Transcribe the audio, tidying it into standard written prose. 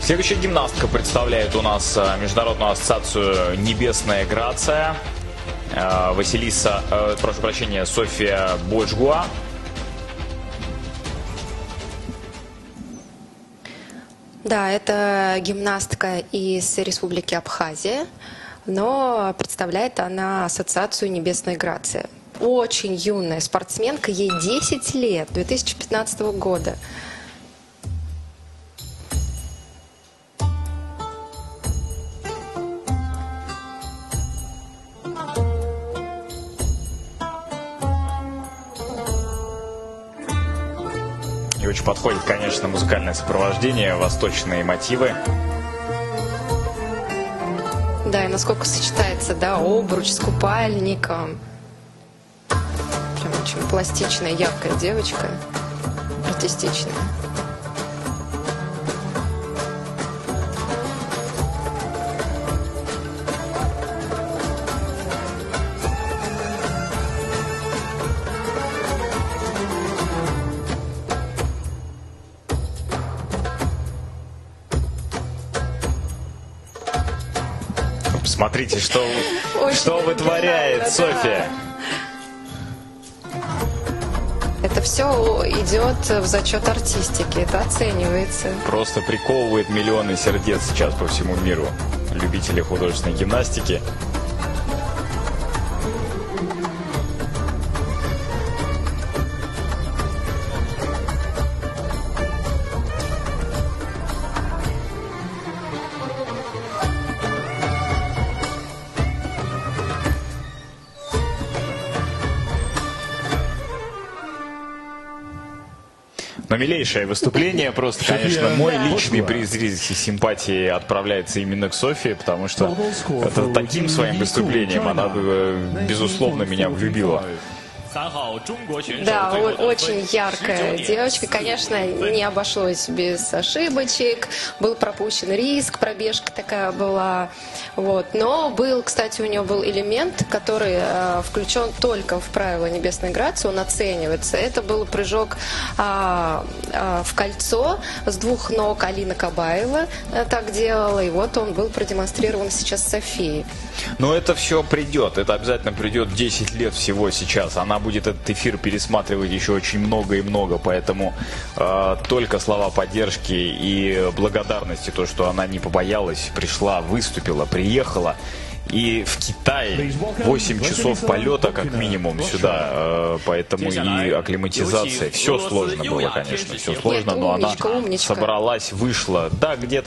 Следующая гимнастка представляет у нас Международную ассоциацию «Небесная грация». Прошу прощения, София Боджгуа. Да, это гимнастка из Республики Абхазия, но представляет она ассоциацию «Небесная грация». Очень юная спортсменка, ей 10 лет, 2015 года. И очень подходит, конечно, музыкальное сопровождение, восточные мотивы. Да, и насколько сочетается, да, обруч с купальником. Прям очень пластичная, яркая девочка, артистичная. Смотрите, что вытворяет София. Это все идет в зачет артистики, это оценивается. Просто приковывает миллионы сердец сейчас по всему миру любителей художественной гимнастики. Но милейшее выступление, просто, конечно, мой личный приз зрительской симпатии отправляется именно к Софии, потому что это таким своим выступлением она, безусловно, меня влюбила. Да, очень яркая девочка. Конечно, не обошлось без ошибочек. Был пропущен риск, пробежка такая была. Вот. Но был, кстати, у нее был элемент, который включен только в правила небесной грации, он оценивается. Это был прыжок в кольцо с двух ног. Алина Кабаева так делала, и вот он был продемонстрирован сейчас Софией. Но это все придет, это обязательно придет 10 лет всего сейчас. Она будет этот эфир пересматривать еще очень много и много, поэтому только слова поддержки и благодарности, то, что она не побоялась, пришла, выступила, приехала. И в Китае 8 часов полета как минимум сюда, поэтому и акклиматизация. Все сложно было, конечно, все сложно, но она собралась, вышла, да, где-то